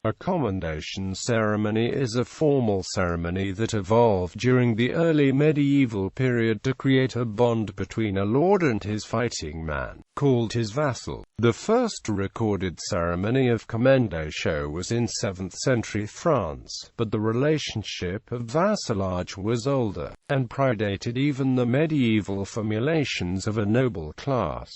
A commendation ceremony is a formal ceremony that evolved during the early medieval period to create a bond between a lord and his fighting man, called his vassal. The first recorded ceremony of commendatio was in 7th century France, but the relationship of vassalage was older, and predated even the medieval formulations of a noble class.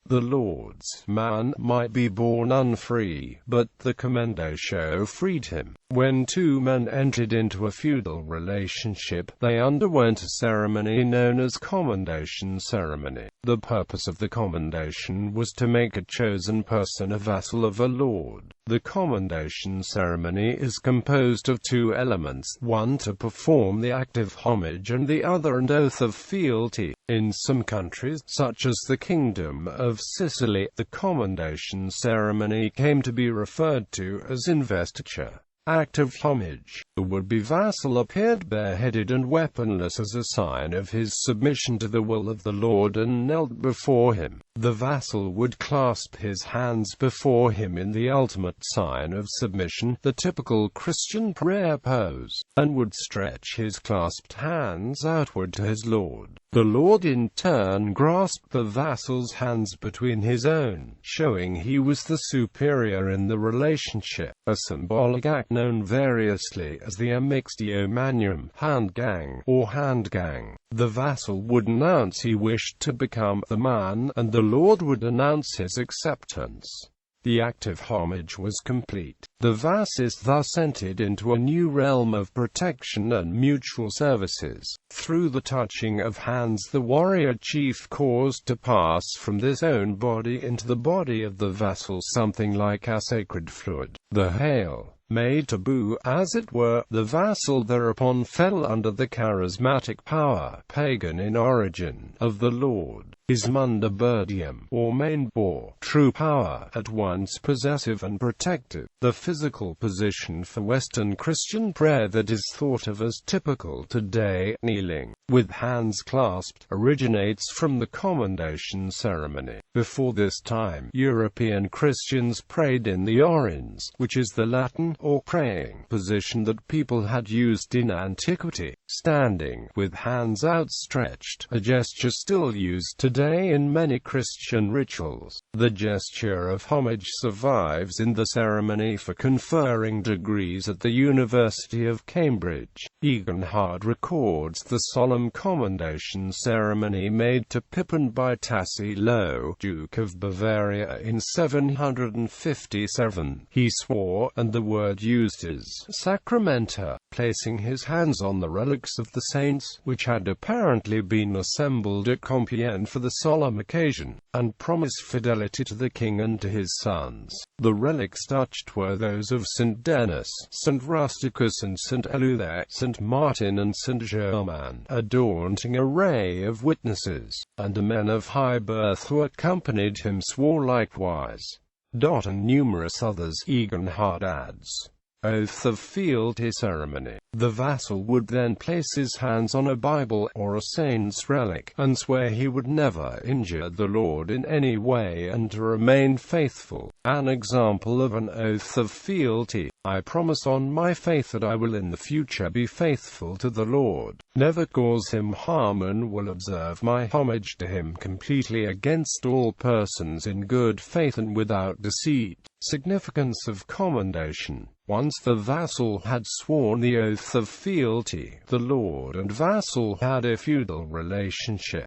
The lord's man might be born unfree, but the commendatio freed him. When two men entered into a feudal relationship, they underwent a ceremony known as commendation ceremony. The purpose of the commendation was to make a chosen person a vassal of a lord. The commendation ceremony is composed of two elements, one to perform the act of homage and the other an oath of fealty. In some countries, such as the Kingdom of Sicily, the commendation ceremony came to be referred to as investiture, act of homage. The would-be vassal appeared bareheaded and weaponless as a sign of his submission to the will of the lord and knelt before him. The vassal would clasp his hands before him in the ultimate sign of submission, the typical Christian prayer pose, and would stretch his clasped hands outward to his lord. The lord in turn grasped the vassal's hands between his own, showing he was the superior in the relationship, a symbolic act known variously as the immixtio manuum, handgang, or handgang. The vassal would announce he wished to become the man, and the lord would announce his acceptance. The act of homage was complete. The vassal thus entered into a new realm of protection and mutual services. Through the touching of hands, the warrior chief caused to pass from his own body into the body of the vassal something like a sacred fluid. The hail made taboo, as it were. The vassal thereupon fell under the charismatic power, pagan in origin, of the lord. His mundaburdium, or main bore, true power, at once possessive and protective. The physical position for Western Christian prayer that is thought of as typical today, kneeling, with hands clasped, originates from the commendation ceremony. Before this time, European Christians prayed in the orans, which is the Latin, or praying, position that people had used in antiquity, standing, with hands outstretched, a gesture still used today in many Christian rituals. The gesture of homage survives in the ceremony for conferring degrees at the University of Cambridge. Eginhard records the solemn commendation ceremony made to Pippin by Tassilo, Duke of Bavaria, in 757. He swore, and the word used is sacramenta, placing his hands on the relics of the saints, which had apparently been assembled at Compiègne for the solemn occasion, and promised fidelity to the king and to his sons. The relics touched were those of St. Denis, St. Rusticus and St. Eleuther, St. Martin and St. Germain, a daunting array of witnesses, and the men of high birth who accompanied him swore likewise. And numerous others. Eginhard adds. Oath of fealty ceremony. The vassal would then place his hands on a Bible or a saint's relic, and swear he would never injure the Lord in any way and to remain faithful. An example of an oath of fealty: I promise on my faith that I will in the future be faithful to the Lord, never cause him harm, and will observe my homage to him completely against all persons in good faith and without deceit. Significance of commendation. Once the vassal had sworn the oath of fealty, the lord and vassal had a feudal relationship.